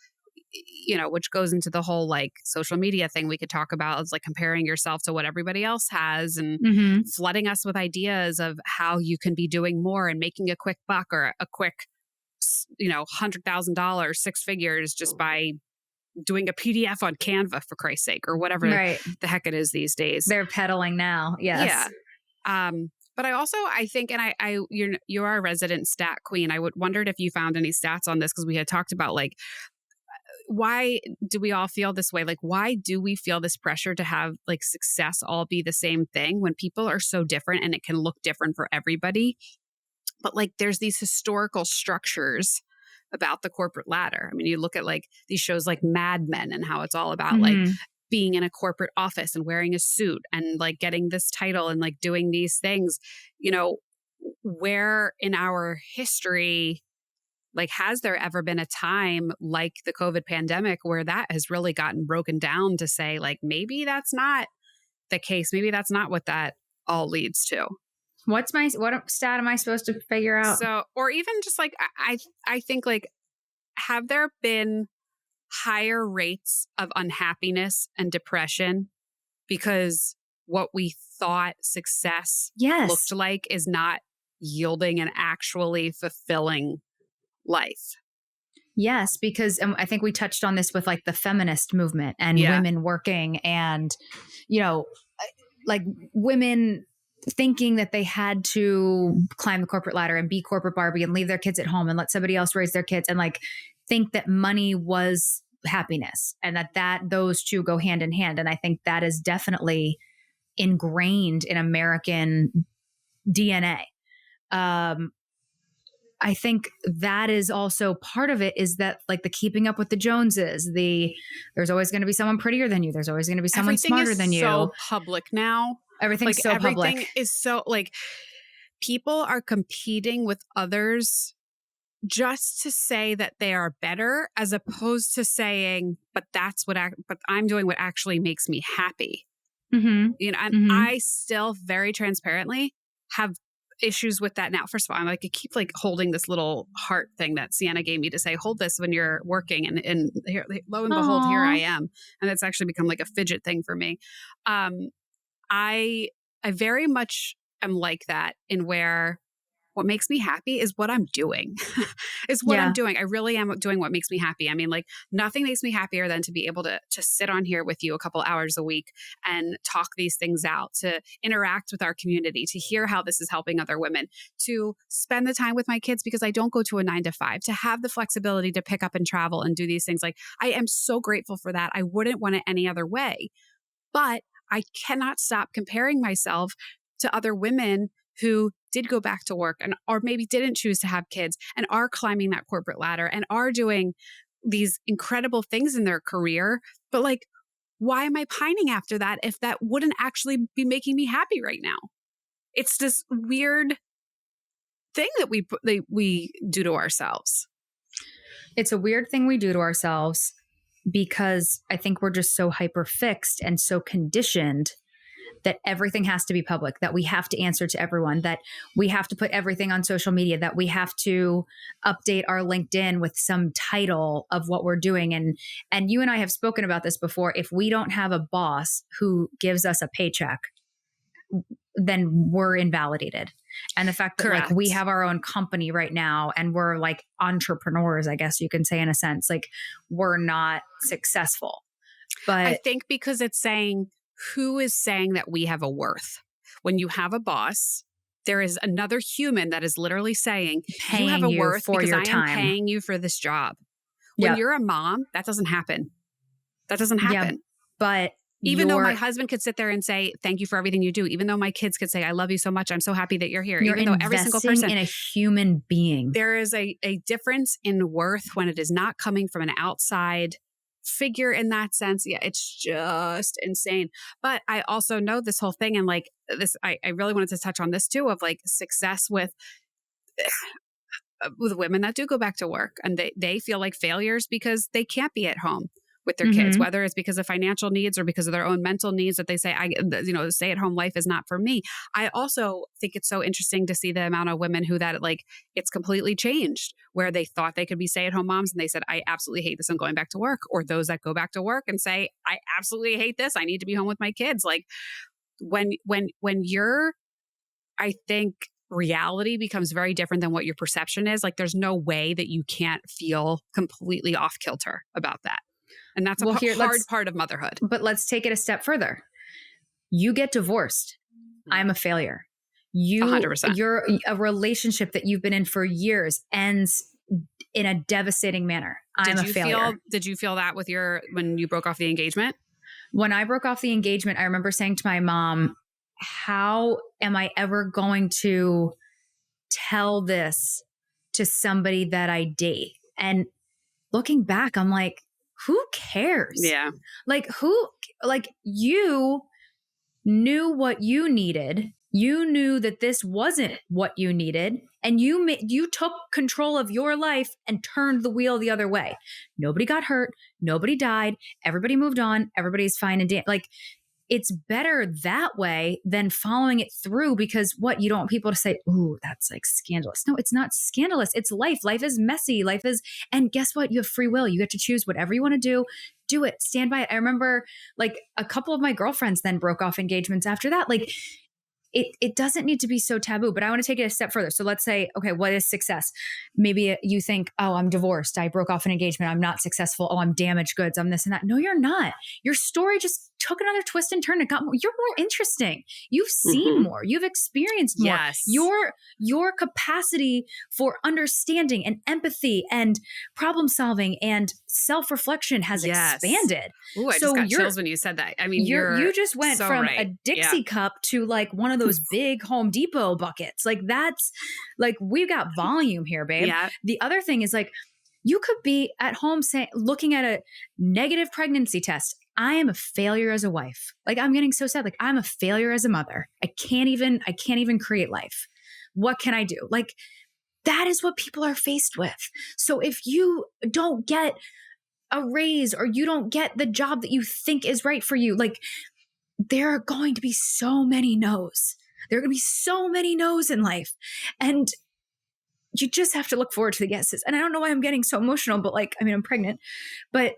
which goes into the whole like social media thing we could talk about. It's like comparing yourself to what everybody else has and Mhm. flooding us with ideas of how you can be doing more and making a quick buck or a quick, $100,000, 6 figures just by doing a PDF on Canva, for Christ's sake, or whatever Right. the heck it is these days. They're peddling now. Yes. Yeah. But I think, and you're a resident stat queen. I wondered if you found any stats on this because we had talked about like, why do we all feel this way? Like, why do we feel this pressure to have like success all be the same thing when people are so different and it can look different for everybody? But like, there's these historical structures about the corporate ladder. I mean, you look at like these shows like Mad Men and how it's all about like Mhm. being in a corporate office and wearing a suit and like getting this title and like doing these things, where in our history, like, has there ever been a time like the COVID pandemic where that has really gotten broken down to say like, maybe that's not the case. Maybe that's not what that all leads to. What stat am I supposed to figure out? So, or even just like, I think like, have there been higher rates of unhappiness and depression because what we thought success looked like is not yielding an actually fulfilling life? Yes, because I think we touched on this with like the feminist movement and women working and, you know, like women thinking that they had to climb the corporate ladder and be corporate Barbie and leave their kids at home and let somebody else raise their kids and like think that money was happiness and that those two go hand in hand. And I think that is definitely ingrained in American DNA. I think that is also part of it, is that like the keeping up with the Joneses, there's always going to be someone prettier than you. There's always going to be someone smarter than you. Everything is so public now. Everything's like, so public. Everything is so like people are competing with others just to say that they are better, as opposed to saying, but I'm doing what actually makes me happy. Mm-hmm. You know, and I still very transparently have issues with that now. First of all, I'm like, I keep like holding this little heart thing that Sienna gave me to say, hold this when you're working. And here, lo and behold, here I am. And it's actually become like a fidget thing for me. I very much am like that, in where what makes me happy is what I'm doing. Is what I'm doing. I really am doing what makes me happy. I mean, like nothing makes me happier than to be able to sit on here with you a couple hours a week and talk these things out, to interact with our community, to hear how this is helping other women, to spend the time with my kids because I don't go to a 9-to-5, to have the flexibility to pick up and travel and do these things. Like I am so grateful for that. I wouldn't want it any other way, but I cannot stop comparing myself to other women who did go back to work or maybe didn't choose to have kids and are climbing that corporate ladder and are doing these incredible things in their career. But like, why am I pining after that if that wouldn't actually be making me happy right now? It's this weird thing that we do to ourselves. It's a weird thing we do to ourselves because I think we're just so hyper fixed and so conditioned that everything has to be public, that we have to answer to everyone, that we have to put everything on social media, that we have to update our LinkedIn with some title of what we're doing. And you and I have spoken about this before. If we don't have a boss who gives us a paycheck, then we're invalidated. And the fact that like we have our own company right now and we're like entrepreneurs, I guess you can say, in a sense, like we're not successful. But I think because it's saying, who is saying that we have a worth? When you have a boss, there is another human that is literally saying, you have a worth because I am paying you for this job. When you're a mom, that doesn't happen. That doesn't happen. Yeah, but even though my husband could sit there and say, thank you for everything you do, even though my kids could say, I love you so much, I'm so happy that you're here, even though every single person in a human being, there is a difference in worth when it is not coming from an outside figure in that sense. Yeah, it's just insane. But I also know this whole thing, and like this, I really wanted to touch on this too, of like success with women that do go back to work and they feel like failures because they can't be at home with their kids, whether it's because of financial needs or because of their own mental needs, that they say, stay at home life is not for me. I also think it's so interesting to see the amount of women who that like, it's completely changed, where they thought they could be stay at home moms and they said, I absolutely hate this, I'm going back to work. Or those that go back to work and say, I absolutely hate this, I need to be home with my kids. Like when you're, I think reality becomes very different than what your perception is. Like there's no way that you can't feel completely off kilter about that. And that's a hard part of motherhood. But let's take it a step further. You get divorced. I'm a failure. 100%. A relationship that you've been in for years ends in a devastating manner. I'm a failure. Did you feel that when you broke off the engagement? When I broke off the engagement, I remember saying to my mom, how am I ever going to tell this to somebody that I date? And looking back, I'm like, who cares? Yeah. Like you knew what you needed. You knew that this wasn't what you needed. And you took control of your life and turned the wheel the other way. Nobody got hurt. Nobody died. Everybody moved on. Everybody's fine and like it's better that way than following it through, because what, you don't want people to say, ooh, that's like scandalous. No, it's not scandalous. It's life. Life is messy. And guess what? You have free will. You get to choose whatever you want to do it, stand by it. I remember like a couple of my girlfriends then broke off engagements after that. Like it doesn't need to be so taboo, but I want to take it a step further. So let's say, okay, what is success? Maybe you think, oh, I'm divorced. I broke off an engagement. I'm not successful. Oh, I'm damaged goods. I'm this and that. No, you're not. Your story just took another twist and turn. You're more interesting. You've seen more. You've experienced more. Yes. Your capacity for understanding and empathy and problem solving and self-reflection has expanded. Ooh, I just got chills when you said that. I mean, you just went so from right. a Dixie cup to like one of those big Home Depot buckets. Like that's like, we've got volume here, babe. Yeah. The other thing is like, you could be at home looking at a negative pregnancy test. I am a failure as a wife. Like, I'm getting so sad. Like, I'm a failure as a mother. I can't even create life. What can I do? Like, that is what people are faced with. So if you don't get a raise or you don't get the job that you think is right for you, like, there are going to be so many no's. There are going to be so many no's in life. And you just have to look forward to the yeses. And I don't know why I'm getting so emotional, but like, I mean, I'm pregnant, but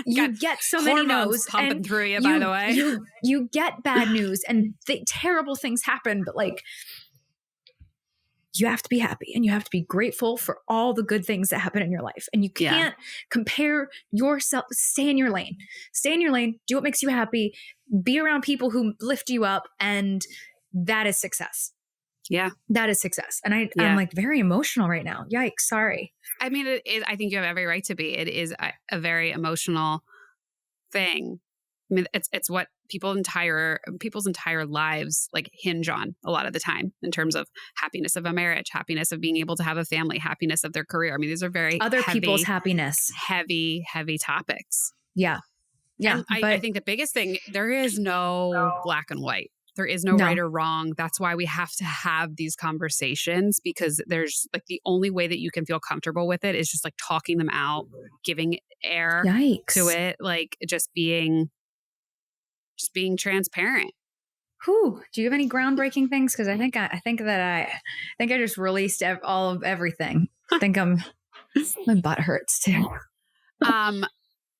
you get so many no's pumping through you, by the way. You get bad news and terrible things happen, but like, you have to be happy and you have to be grateful for all the good things that happen in your life. And you can't compare yourself. Stay in your lane. Stay in your lane. Do what makes you happy. Be around people who lift you up. And that is success. Yeah. That is success. And I'm like very emotional right now. Yikes. Sorry. I mean, I think you have every right to be. It is a very emotional thing. I mean, it's what people's entire lives like hinge on a lot of the time in terms of happiness of a marriage, happiness of being able to have a family, happiness of their career. I mean, these are very other people's happiness, heavy topics. Yeah. Yeah. And I think the biggest thing, there is no black and white. There is no right or wrong. That's why we have to have these conversations, because there's like the only way that you can feel comfortable with it is just like talking them out, giving air to it, like just being transparent. Whew. Do you have any groundbreaking things? Because I think I just released all of everything. I think my butt hurts too.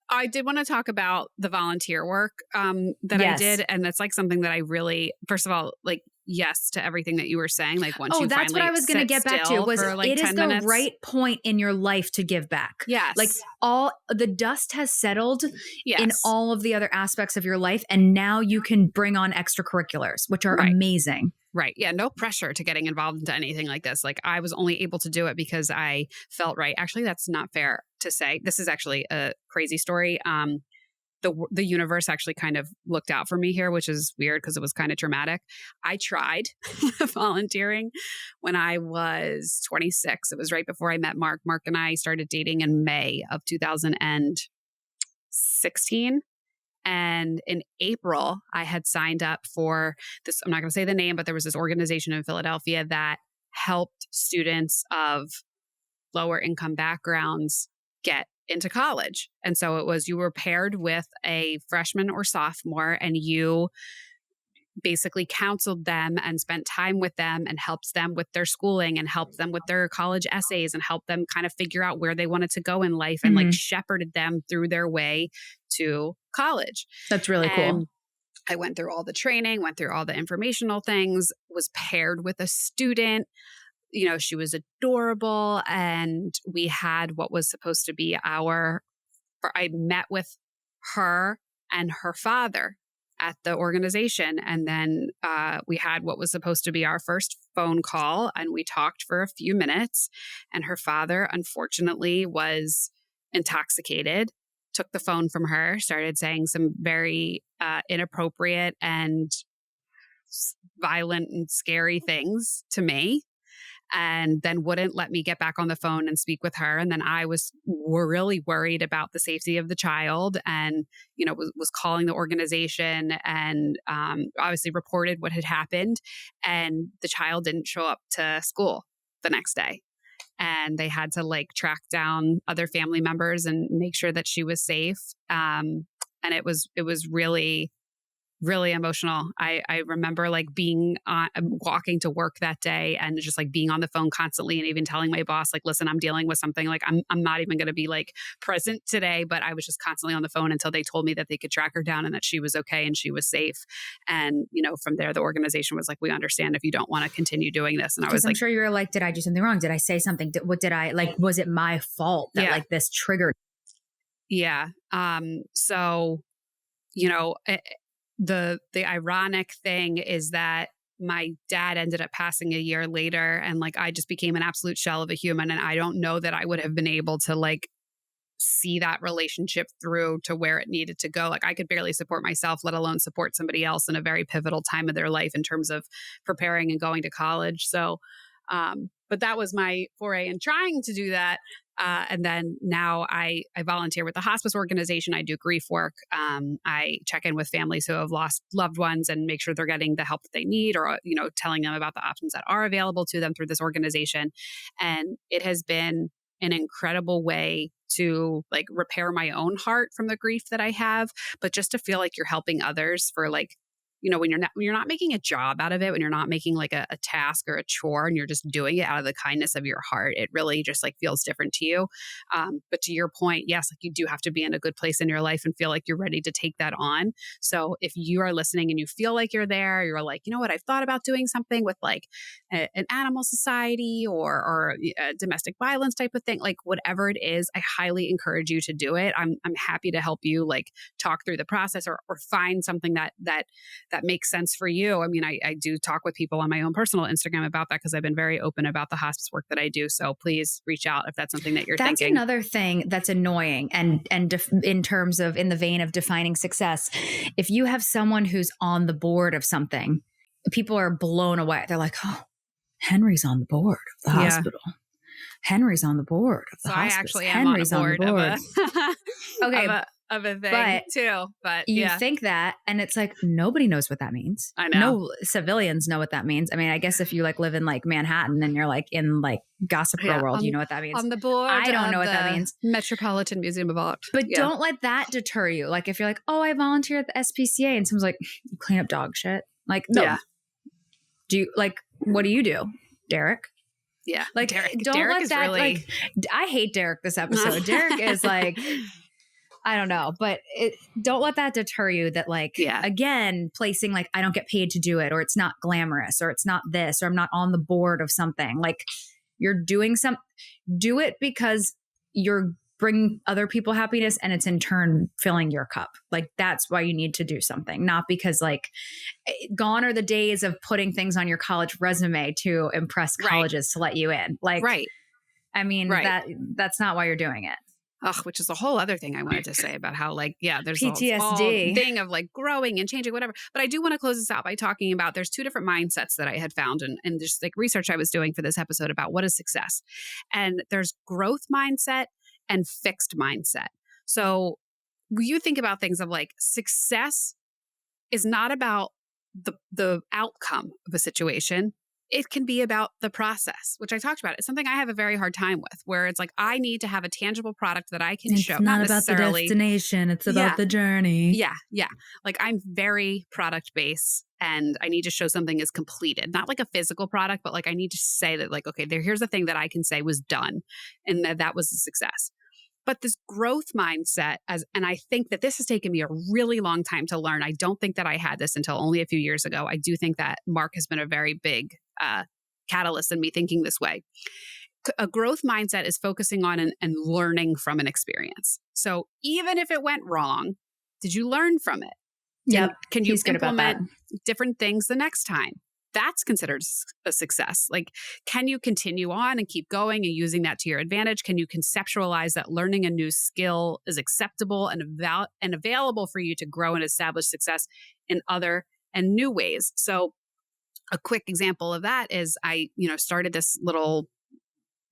I did want to talk about the volunteer work that I did. And that's like something that I really, first of all, like, yes to everything that you were saying. Like once you that's finally what I was going to get back to was like it is the minutes. right point in your life to give back. Yes. Like all the dust has settled in all of the other aspects of your life. And now you can bring on extracurriculars, which are amazing. Right. Yeah. No pressure to getting involved into anything like this. Like I was only able to do it because I felt right. Actually, that's not fair to say. This is actually a crazy story. The universe actually kind of looked out for me here, which is weird because it was kind of traumatic. I tried volunteering when I was 26. It was right before I met Mark. Mark and I started dating in May of 2016. And in April, I had signed up for this. I'm not going to say the name, but there was this organization in Philadelphia that helped students of lower income backgrounds get into college. And so it was, you were paired with a freshman or sophomore, and you basically counseled them and spent time with them and helped them with their schooling and helped them with their college essays and helped them kind of figure out where they wanted to go in life and like shepherded them through their way to college. That's really cool. I went through all the training, went through all the informational things, was paired with a student. You know, she was adorable. And we had what was supposed to be I met with her and her father at the organization. And then we had what was supposed to be our first phone call, and we talked for a few minutes. And her father, unfortunately, was intoxicated, took the phone from her, started saying some very inappropriate and violent and scary things to me, and then wouldn't let me get back on the phone and speak with her. And then I was really worried about the safety of the child, and, you know, was calling the organization and obviously reported what had happened. And the child didn't show up to school the next day. And they had to like track down other family members and make sure that she was safe. And it was really really emotional. I remember like being walking to work that day and just like being on the phone constantly and even telling my boss, like, listen, I'm dealing with something, like I'm not even going to be like present today, but I was just constantly on the phone until they told me that they could track her down and that she was okay and she was safe. And, you know, from there, the organization was like, we understand if you don't want to continue doing this. And I was I'm like, sure you were like, did I do something wrong? Did I say something? What did I like? Was it my fault that Yeah. like this triggered? Yeah. So, you know, the ironic thing is that my dad ended up passing a year later, and like I just became an absolute shell of a human, and I don't know that I would have been able to like see that relationship through to where it needed to go. Like I could barely support myself, let alone support somebody else in a very pivotal time of their life in terms of preparing and going to college. So but that was my foray in trying to do that. And then now I volunteer with the hospice organization. I do grief work. I check in with families who have lost loved ones and make sure they're getting the help that they need, or, you know, telling them about the options that are available to them through this organization. And it has been an incredible way to like repair my own heart from the grief that I have, but just to feel like you're helping others for like, you know, when you're not making a job out of it, when you're not making like a task or a chore and you're just doing it out of the kindness of your heart, it really just like feels different to you. But to your point, yes, like you do have to be in a good place in your life and feel like you're ready to take that on. So if you are listening and you feel like you're there, you're like, you know what, I've thought about doing something with like an animal society or a domestic violence type of thing, like whatever it is, I highly encourage you to do it. I'm happy to help you like talk through the process or find something that makes sense for you. I mean, I do talk with people on my own personal Instagram about that because I've been very open about the hospice work that I do. So please reach out if that's something that you're thinking. That's another thing that's annoying. And in terms of, in the vein of defining success, if you have someone who's on the board of something, people are blown away. They're like, oh, Henry's on the board of the hospital. Henry's on the board of the hospice. I actually am Henry's on the board. Okay. Of a thing too, but you think that, and it's like nobody knows what that means. I know. No civilians know what that means. I mean, I guess if you like live in like Manhattan and you're like in like Gossip Girl world, you know what that means. On the board, I don't know what that means. Metropolitan Museum of Art. But don't let that deter you. Like if you're like, oh, I volunteer at the SPCA, and someone's like, you clean up dog shit. Like, no. Yeah. Do you like? What do you do, Derek? Yeah, like Derek, don't Derek let that really... like. I hate Derek this episode. Derek is like. I don't know, but don't let that deter you that like, again, placing like, I don't get paid to do it, or it's not glamorous, or it's not this, or I'm not on the board of something. Like you're doing do it because you're bringing other people happiness and it's in turn filling your cup. Like that's why you need to do something, not because like gone are the days of putting things on your college resume to impress colleges to let you in. Like, I mean, that's not why you're doing it. Which is a whole other thing I wanted to say about how like, there's PTSD all thing of like growing and changing, whatever. But I do want to close this out by talking about there's two different mindsets that I had found and just like research I was doing for this episode about what is success. And there's growth mindset and fixed mindset. So when you think about things of like success is not about the outcome of a situation. It can be about the process, which I talked about. It's something I have a very hard time with, where it's like, I need to have a tangible product that I can show. It's not about the destination. It's about the journey. Yeah. Yeah. Like I'm very product based and I need to show something is completed, not like a physical product, but like I need to say that like, okay, here's the thing that I can say was done and that was a success. But this growth mindset, and I think that this has taken me a really long time to learn. I don't think that I had this until only a few years ago. I do think that Mark has been a very big catalyst in me thinking this way. A growth mindset is focusing on and learning from an experience. So even if it went wrong, did you learn from it? Yep. Can you implement different things the next time? That's considered a success. Like, can you continue on and keep going and using that to your advantage? Can you conceptualize that learning a new skill is acceptable and available for you to grow and establish success in other and new ways? So a quick example of that is I, started this little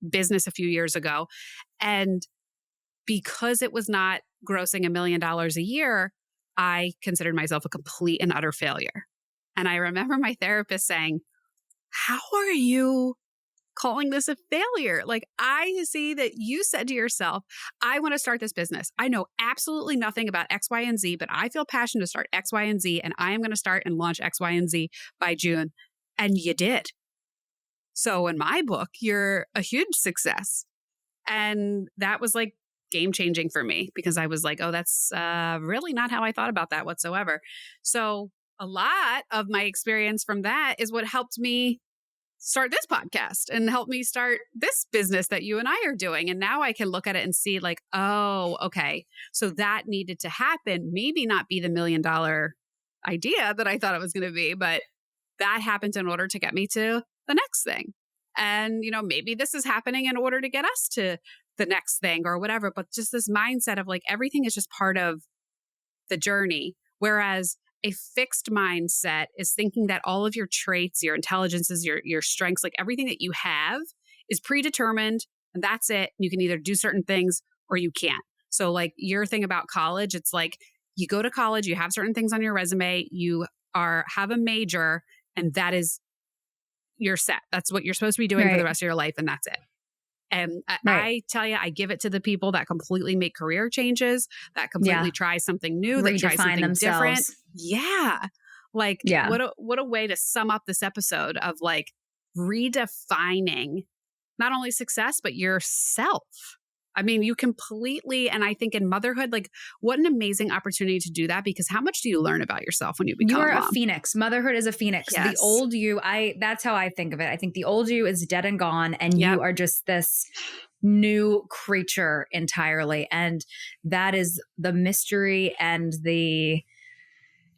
business a few years ago, and because it was not grossing $1 million a year, I considered myself a complete and utter failure. And I remember my therapist saying, how are you calling this a failure. Like, I see that you said to yourself, I want to start this business. I know absolutely nothing about X, Y, and Z, but I feel passionate to start X, Y, and Z, and I am going to start and launch X, Y, and Z by June. And you did. So in my book, you're a huge success. And that was like game changing for me, because I was like, oh, that's really not how I thought about that whatsoever. So a lot of my experience from that is what helped me start this podcast and help me start this business that you and I are doing. And now I can look at it and see like, oh, okay, so that needed to happen. Maybe not be the $1 million idea that I thought it was going to be, but that happened in order to get me to the next thing. And, you know, maybe this is happening in order to get us to the next thing or whatever, but just this mindset of like, everything is just part of the journey. Whereas a fixed mindset is thinking that all of your traits, your intelligences, your strengths, like everything that you have is predetermined, and that's it. You can either do certain things or you can't. So like your thing about college, it's like you go to college, you have certain things on your resume, you have a major, and that is, you're set. That's what you're supposed to be doing for the rest of your life, and that's it. And I tell you, I give it to the people that completely make career changes, that completely try something new, that try something different. Yeah. Like, what a way to sum up this episode of like redefining not only success, but yourself. I mean, you completely, and I think in motherhood, like what an amazing opportunity to do that, because how much do you learn about yourself when you become You're a mom? a phoenix. Motherhood is a phoenix. Yes. The old you, that's how I think of it. I think the old you is dead and gone, and you are just this new creature entirely. And that is the mystery and the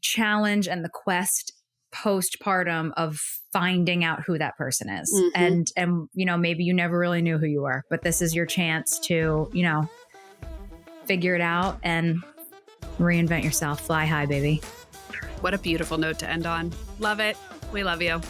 challenge and the quest postpartum of finding out who that person is. And you know, maybe you never really knew who you were, but this is your chance to, you know, figure it out and reinvent yourself. Fly high, baby. What a beautiful note to end on. Love it. We love you.